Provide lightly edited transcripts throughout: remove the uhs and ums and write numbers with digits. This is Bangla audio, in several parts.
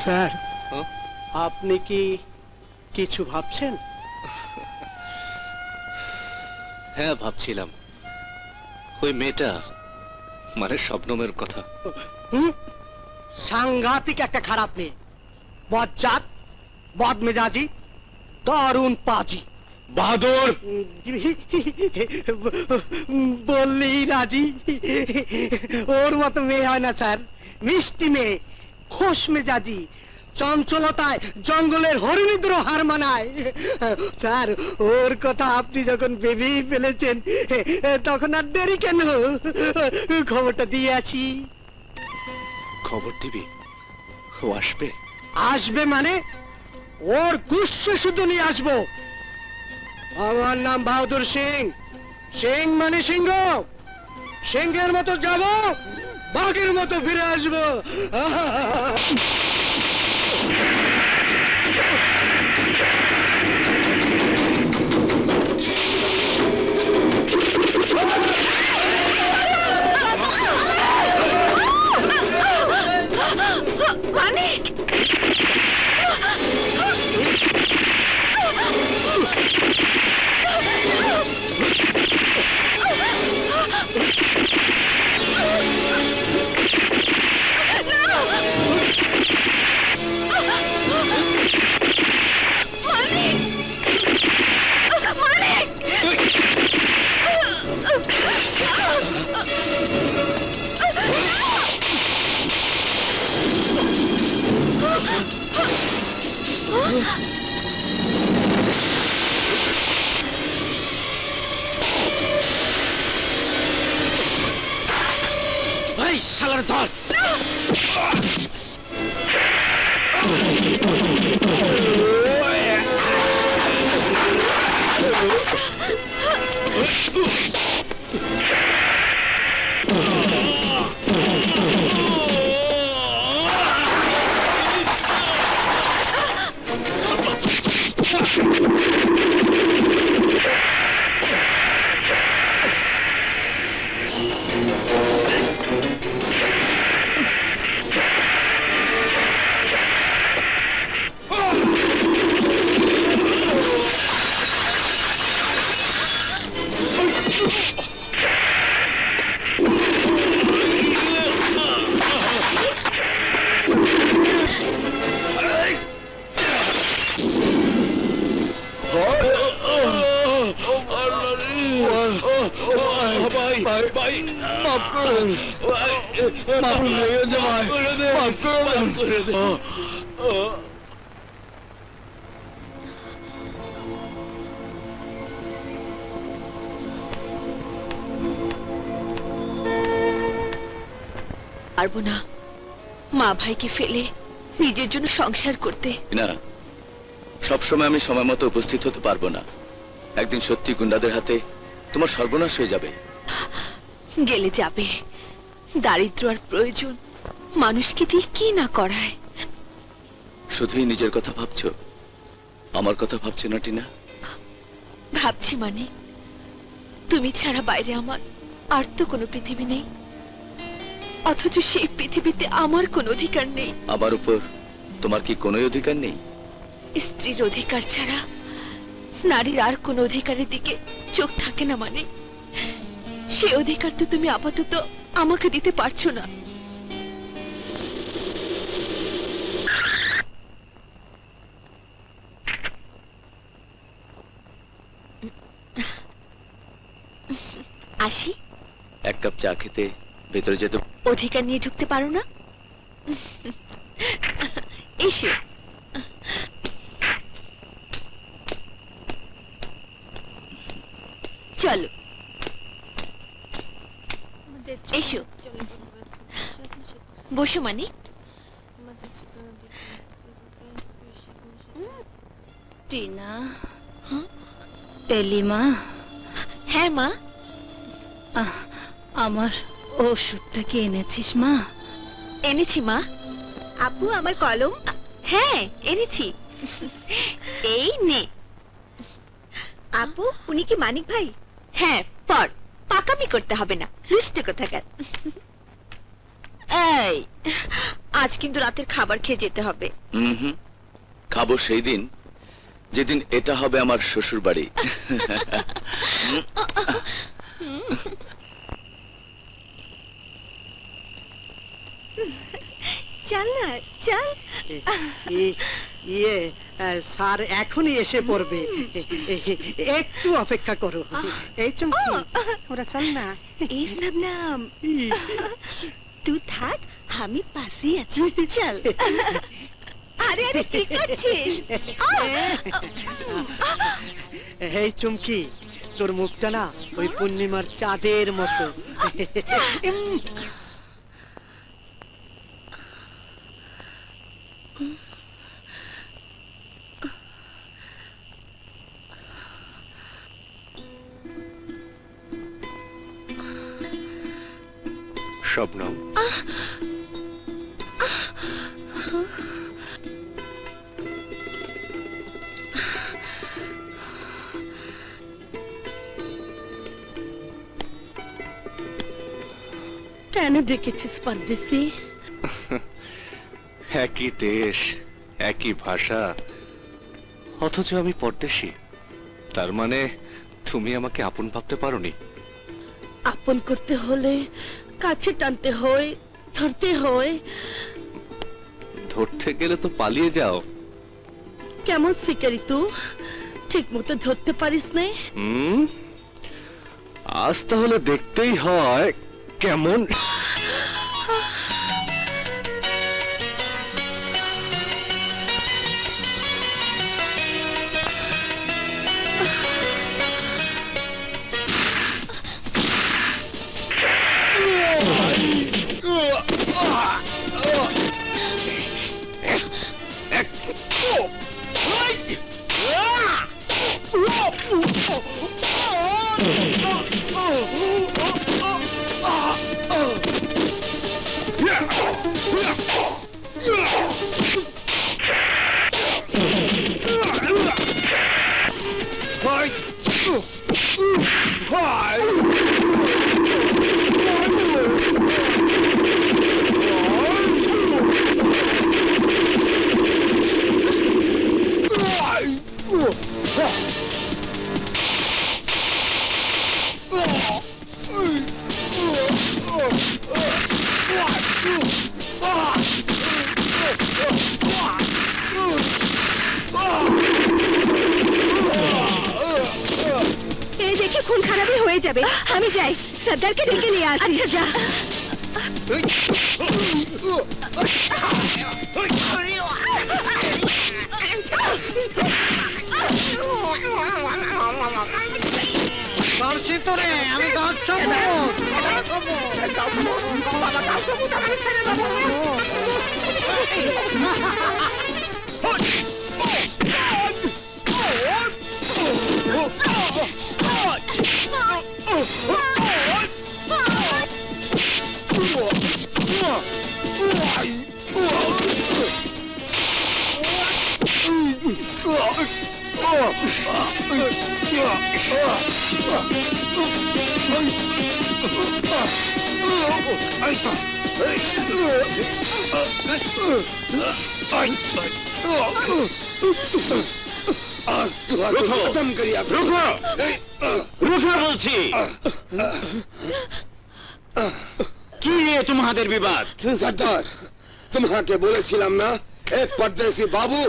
স্যার, আপনি কি কিছু ভাবছেন? হ্যাঁ, ভাবছিলাম ওই মেয়েটা, মানে শবনমের কথা। সাংঘাতিক একটা খারাপ মেয়ে, বজ্জাত, বদমেজাজি, দারুণ পাজি। বাহাদুর বললেই রাজি। ওর মতো মেয়ে হয় না স্যার, মিষ্টি মেয়ে, খোশ মেজাজি, চঞ্চলতায় জঙ্গলের হরিণীদের হার মানায়। স্যার, ওর কথা আপনি যখন ভেবেই ফেলেছেন, তখন আর দেরি কেন? খবরটা দিয়ে আছি। খবর দিবি? ও আসবে? আসবে মানে ওর গুষ্য শুধু নিয়ে আসবো। আমার নাম বাহাদুর সিং, সিং মানে সিংহ। সিংহের মতো যাব, বাঘের মতো ফিরে আসবো। মানিক! ভাই, শালার ধর! পারবো না মা ভাইকে ফেলে নিজের জন্য সংসার করতে। না, সবসময় আমি সময় মতো উপস্থিত হতে পারবো না। একদিন সত্যি গুন্ডাদের হাতে তোমার সর্বনাশ হয়ে যাবে। গেলে যাবে, দারিদ্র আর প্রয়োজন মানুষকে দিয়ে কি না করায়। শুধুই নিজের কথা ভাবছো, আমার কথা ভাবছো না টিনা? ভাবছি মানে, তুমি ছাড়া বাইরে আমার আর তো কোনো পৃথিবী নেই, অথচ সেই পৃথিবীতে আমার কোনো অধিকার নেই। আমার উপর তোমার কি কোনো অধিকার নেই? স্ত্রীর অধিকার ছাড়া নারীর আর কোনো অধিকারের দিকে চোখ থাকে না মানে, সেই অধিকার তো তুমি আপাতত আমাকে দিতে পারছো না। আসি? এক কাপ চা খেতে ভেতরে যেতে অধিকার নিয়ে ঢুকতে পারো না? এসো। চলো এসো, বসো মানে। টিনা, টেলিমা। হ্যাঁ মা। আমার ওষুধটা কি এনেছিস মা? এনেছি মা। আপু, আমার কলম। হ্যাঁ এনেছি, এই নে। আপু, উনি কি মানিক ভাই? হ্যাঁ, পড়, পাকামি করতে হবে না, রুষ্ট কোথাকার। এই, আজ কিন্তু রাতের খাবার খেয়ে যেতে হবে। হুম, খাবো সেই দিন যেদিন এটা হবে আমার শ্বশুর বাড়ি। চল না, চল। ইয়ে স্যার এখনই এসে পড়বে, একটু অপেক্ষা করো। এই চুমকি, ওরা চল না। এই শবনম, তুই থাক, আমি পাশেই আছি, চল। আরে আরে কি করছিস? এই চুমকি, তোর মুখটা না ওই পূর্ণিমার চাঁদের মতো। শবনম, কেন ডেকেছিস পরদেশি? একই দেশ, একই ভাষা, অথচ আমি পরদেশী। তার মানে তুমি আমাকে আপন ভাবতে পারোনি? আপন করতে হলে কাছে টানতে হয়, ধরতে হয়। ধরতে গেলে তো পালিয়ে যাও। কেমন শিকারি তুই, ঠিক মতো ধরতে পারিস না। আজ তাহলে দেখতেই হয় কেমন। খুন খারাপই হয়ে যাবে, আমি যাই, সর্দারকে ডেকে নিয়ে আসি। আচ্ছা যা। আমি কি নিয়ে তোমাদের বিবাদ? সর্দার, তোমাকে বলেছিলাম না এক পরদেশি বাবু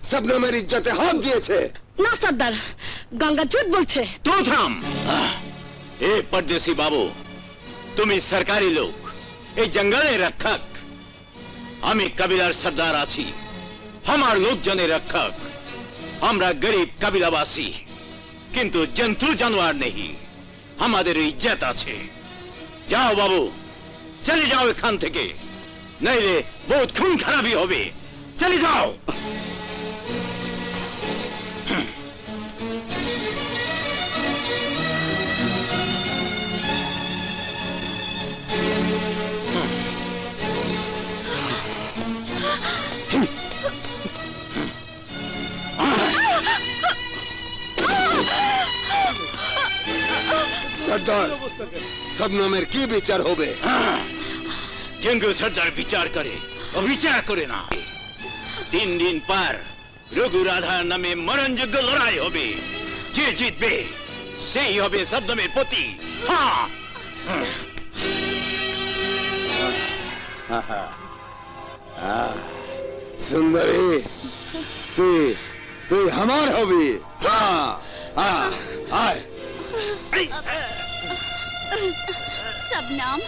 শবনমের ইজ্জতে হাত দিয়েছে। না সর্দার, গঙ্গা ঝুট বলছে। তো থাম। এ পরদেশি বাবু, তুমি সরকারি লোক, এই জঙ্গলের রক্ষক। আমি কবিলার সর্দার আছি, আমার লোকজনের রক্ষক। আমরা গরিব কবিলাবাসী, কিন্তু জন্তু জানোয়ার নেই, আমাদের ইজ্জত আছে। যাও বাবু, চলে যাও এখান থেকে, নইলে বহুত খুন খারাপি হবে। চলে যাও। সর্দার, শবনমের কি বিচার হবে? জঙ্গু সর্দার বিচার করে অবিচার করে না। 3 দিন পর রঘু রাধার নামে মরণযোগ্য লড়াই হবে। যে জিতবে সেই হবে সদ্দামের পতি। হ্যাঁ सुंदरी तू तू हमार होबी। हाँ हाँ आए सबनाम